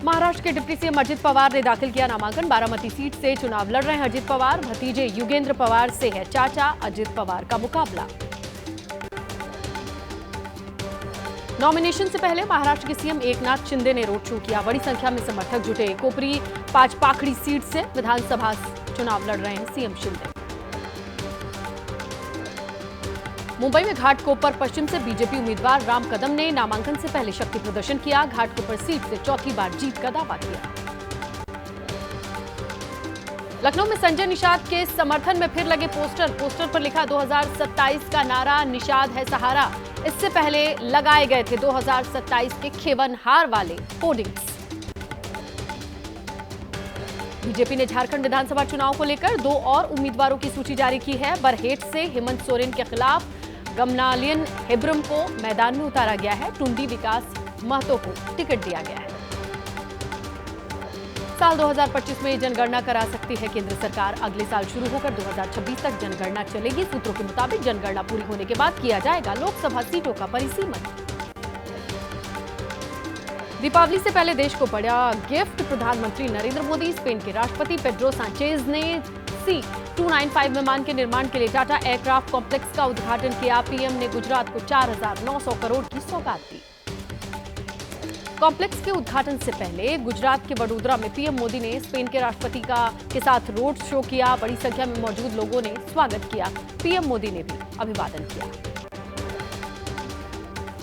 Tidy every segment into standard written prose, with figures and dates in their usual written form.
महाराष्ट्र के deputy CM Ajit Pawar ने दाखिल किया नामांकन। बारामती सीट से चुनाव लड़ रहे हैं अजित पवार। भतीजे युगेंद्र पवार से है चाचा अजित पवार का मुकाबला। नॉमिनेशन से पहले महाराष्ट्र के सीएम एकनाथ शिंदे ने रोड शो किया। बड़ी संख्या में समर्थक जुटे। कोपरी पाचपाखड़ी सीट से विधानसभा चुनाव लड़ रहे हैं सीएम शिंदे। मुंबई में घाटकोपर पश्चिम से बीजेपी उम्मीदवार राम कदम ने नामांकन से पहले शक्ति प्रदर्शन किया। घाटकोपर सीट से चौथी बार जीत का दावा किया। लखनऊ में संजय निषाद के समर्थन में फिर लगे पोस्टर पर लिखा 2027 का नारा, निषाद है सहारा। इससे पहले लगाए गए थे 2027 के खेवनहार वाले होर्डिंग्स। बीजेपी ने झारखंड विधानसभा चुनाव को लेकर 2 और उम्मीदवारों की सूची जारी की है। बरहेट से हेमंत सोरेन के खिलाफ गमनालियन हेब्रम को मैदान में उतारा गया है। टुंडी विकास महतो को टिकट दिया गया है। साल 2025 में जनगणना करा सकती है केंद्र सरकार। अगले साल शुरू होकर 2026 तक जनगणना चलेगी। सूत्रों के मुताबिक जनगणना पूरी होने के बाद किया जाएगा लोकसभा सीटों का परिसीमन। दीपावली से पहले देश को बड़ा गिफ्ट। प्रधानमंत्री नरेंद्र मोदी स्पेन के राष्ट्रपति पेड्रो सांचेज ने C295 विमान के निर्माण के लिए टाटा एयरक्राफ्ट कॉम्प्लेक्स का उद्घाटन किया। पीएम ने गुजरात को 4,900 करोड़ की सौगात दी। कॉम्प्लेक्स के उद्घाटन से पहले गुजरात के वडोदरा में पीएम मोदी ने स्पेन के राष्ट्रपति के साथ रोड शो किया। बड़ी संख्या में मौजूद लोगों ने स्वागत किया। पीएम मोदी ने भी अभिवादन किया।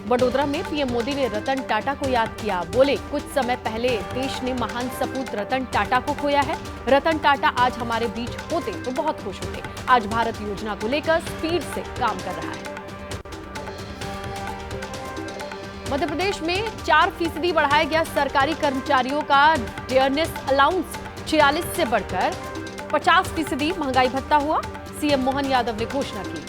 वडोदरा में पीएम मोदी ने रतन टाटा को याद किया। बोले, कुछ समय पहले देश ने महान सपूत रतन टाटा को खोया है। रतन टाटा आज हमारे बीच होते तो बहुत खुश होते। आज भारत योजना को लेकर स्पीड से काम कर रहा है। मध्य प्रदेश में 4% बढ़ाया गया सरकारी कर्मचारियों का डियरनेस अलाउंस। 46 से बढ़कर 50% महंगाई भत्ता हुआ। सीएम मोहन यादव ने घोषणा की।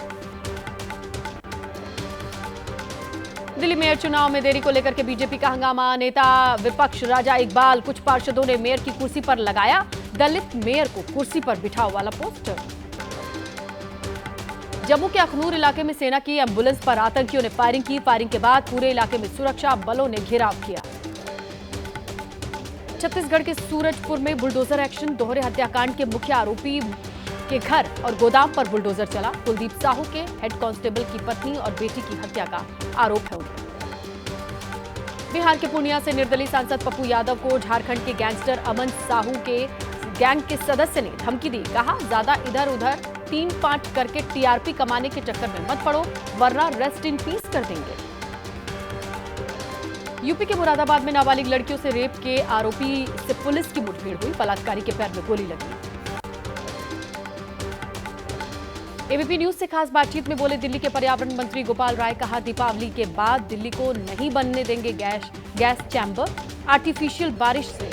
दिल्ली मेयर चुनाव में देरी को लेकर के बीजेपी का हंगामा। नेता विपक्ष राजा इकबाल, कुछ पार्षदों ने मेयर की कुर्सी पर लगाया दलित मेयर को कुर्सी पर बिठाओ वाला पोस्टर। जम्मू के अखनूर इलाके में सेना की एम्बुलेंस पर आतंकियों ने फायरिंग की। फायरिंग के बाद पूरे इलाके में सुरक्षा बलों ने घेराव किया। छत्तीसगढ़ के सूरजपुर में बुलडोजर एक्शन। दोहरे हत्याकांड के मुख्य आरोपी के घर और गोदाम पर बुलडोजर चला। कुलदीप साहू के हेड कांस्टेबल की पत्नी और बेटी की हत्या का आरोप है उन पर। बिहार के पूर्णिया से निर्दलीय सांसद पप्पू यादव को झारखंड के गैंगस्टर अमन साहू के गैंग के सदस्य ने धमकी दी। कहा, ज्यादा इधर उधर 3-5 करके टीआरपी कमाने के चक्कर में मत पड़ो, वरना रेस्ट इन पीस कर देंगे। यूपी के मुरादाबाद में नाबालिग लड़कियों से रेप के आरोपी से पुलिस की मुठभेड़ हुई। बलात्कारी के पैर में गोली लगी। एबीपी न्यूज से खास बातचीत में बोले दिल्ली के पर्यावरण मंत्री गोपाल राय। कहा, दीपावली के बाद दिल्ली को नहीं बनने देंगे गैस चैम्बर। आर्टिफिशियल बारिश से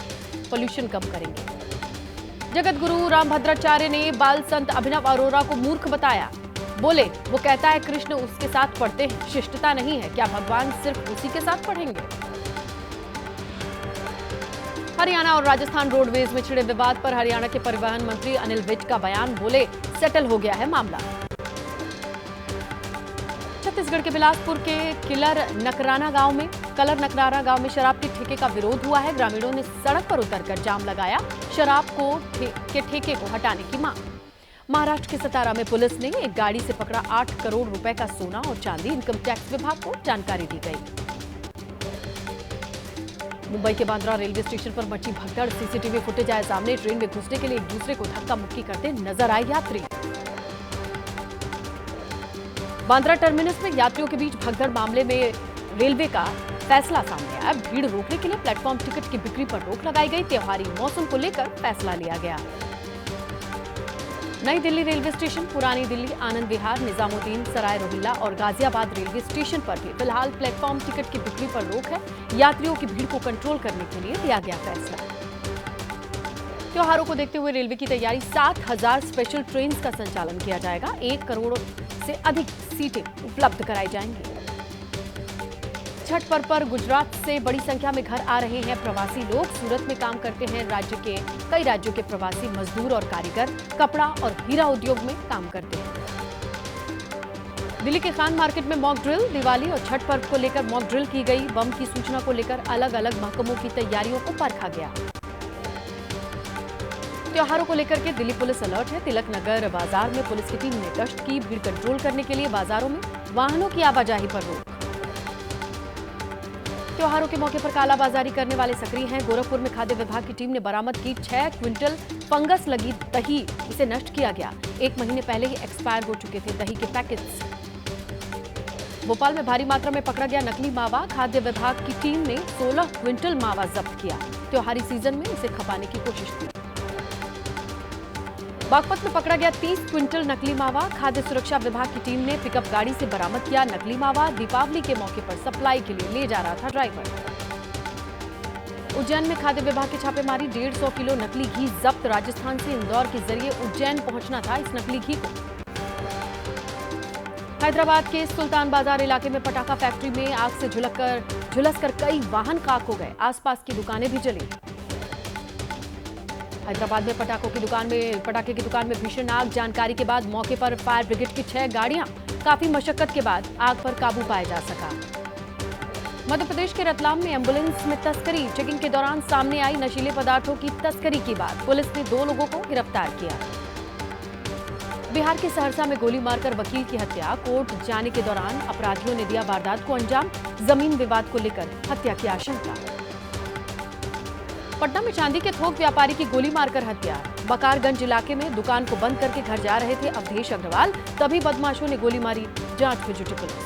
पोल्यूशन कम करेंगे। जगत गुरु रामभद्राचार्य ने बाल संत अभिनव अरोरा को मूर्ख बताया। बोले, वो कहता है कृष्ण उसके साथ पढ़ते हैं, शिष्टता नहीं है। क्या भगवान सिर्फ उसी के साथ पढ़ेंगे? हरियाणा और राजस्थान रोडवेज में छिड़े विवाद पर हरियाणा के परिवहन मंत्री अनिल विज का बयान। बोले, सेटल हो गया है मामला। छत्तीसगढ़ के बिलासपुर के कलर नकराना गांव में शराब के ठेके का विरोध हुआ है। ग्रामीणों ने सड़क पर उतरकर जाम लगाया। शराब के ठेके को हटाने की मांग। महाराष्ट्र के सतारा में पुलिस ने एक गाड़ी से पकड़ा 8 करोड़ रुपए का सोना और चांदी। इनकम टैक्स विभाग को जानकारी दी गई। मुंबई के बांद्रा रेलवे स्टेशन पर मची भगदड़। सीसीटीवी फुटेज आए सामने। ट्रेन में घुसने के लिए एक दूसरे को धक्का मुक्की करते नजर आए यात्री। बांद्रा टर्मिनस में यात्रियों के बीच भगदड़ मामले में रेलवे का फैसला सामने आया। भीड़ रोकने के लिए प्लेटफॉर्म टिकट की बिक्री पर रोक लगाई गई। त्योहारी मौसम को लेकर फैसला लिया गया। नई दिल्ली रेलवे स्टेशन, पुरानी दिल्ली, आनंद विहार, निजामुद्दीन, सराय रोहिल्ला और गाजियाबाद रेलवे स्टेशन पर भी फिलहाल प्लेटफॉर्म टिकट की बिक्री पर रोक है। यात्रियों की भीड़ को कंट्रोल करने के लिए लिया गया फैसला। त्योहारों को देखते हुए रेलवे की तैयारी। 7,000 स्पेशल ट्रेन का संचालन किया जाएगा। 1 करोड़ से अधिक सीटें उपलब्ध कराई जाएंगी। छठ पर्व पर गुजरात से बड़ी संख्या में घर आ रहे हैं प्रवासी लोग। सूरत में काम करते हैं कई राज्यों के प्रवासी मजदूर और कारीगर। कपड़ा और हीरा उद्योग में काम करते हैं। दिल्ली के खान मार्केट में मॉक ड्रिल। दिवाली और छठ पर्व को लेकर मॉक ड्रिल की गई। बम की सूचना को लेकर अलग अलग महकमों की तैयारियों को परखा गया। त्योहारों को लेकर के दिल्ली पुलिस अलर्ट है। तिलक नगर बाजार में पुलिस की टीम ने गश्त की। भीड़ कंट्रोल करने के लिए बाजारों में वाहनों की आवाजाही पर रोक। त्योहारों के मौके पर कालाबाजारी करने वाले सक्रिय हैं। गोरखपुर में खाद्य विभाग की टीम ने बरामद की 6 क्विंटल फंगस लगी दही। इसे नष्ट किया गया। 1 महीने पहले ही एक्सपायर हो चुके थे दही के पैकेट्स। भोपाल में भारी मात्रा में पकड़ा गया नकली मावा। खाद्य विभाग की टीम ने 16 क्विंटल मावा जब्त किया। त्योहारी सीजन में इसे खपाने की कोशिश की। बागपत में पकड़ा गया 30 क्विंटल नकली मावा। खाद्य सुरक्षा विभाग की टीम ने पिकअप गाड़ी से बरामद किया नकली मावा। दीपावली के मौके पर सप्लाई के लिए ले जा रहा था ड्राइवर। उज्जैन में खाद्य विभाग की छापेमारी। 150 किलो नकली घी जब्त। राजस्थान से इंदौर के जरिए उज्जैन पहुंचना था इस नकली घी को। हैदराबाद के सुल्तान बाजार इलाके में पटाखा फैक्ट्री में आग से झुलसकर कई वाहन खाक हो गए। आसपास की दुकानें भी जली। हैदराबाद में पटाखे की दुकान में भीषण आग। जानकारी के बाद मौके पर फायर ब्रिगेड की 6 गाड़ियां। काफी मशक्कत के बाद आग पर काबू पाया जा सका। मध्य प्रदेश के रतलाम में एम्बुलेंस में तस्करी। चेकिंग के दौरान सामने आई नशीले पदार्थों की तस्करी की बात। पुलिस ने 2 लोगों को गिरफ्तार किया। बिहार के सहरसा में गोली मारकर वकील की हत्या। कोर्ट जाने के दौरान अपराधियों ने दिया वारदात को अंजाम। जमीन विवाद को लेकर हत्या की आशंका। पटना में चांदी के थोक व्यापारी की गोली मारकर हत्या। बकारगंज इलाके में दुकान को बंद करके घर जा रहे थे अवधेश अग्रवाल, तभी बदमाशों ने गोली मारी। जांच में जुटी पुलिस।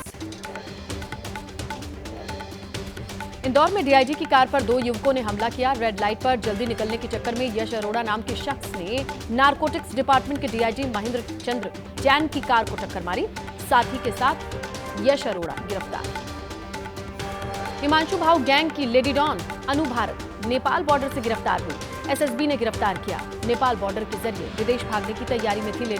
इंदौर में डीआईजी की कार पर 2 युवकों ने हमला किया। रेड लाइट पर जल्दी निकलने के चक्कर में यश अरोड़ा नाम के शख्स ने नारकोटिक्स डिपार्टमेंट के डीआईजी महेंद्र चंद्र जैन की कार को टक्कर मारी। साथी के साथ यश अरोड़ा गिरफ्तार। हिमांशु भाव गैंग की लेडी डॉन अनु भारत नेपाल बॉर्डर से गिरफ्तार हुई। एसएसबी ने गिरफ्तार किया। नेपाल बॉर्डर के जरिए विदेश भागने की तैयारी में थी लेडी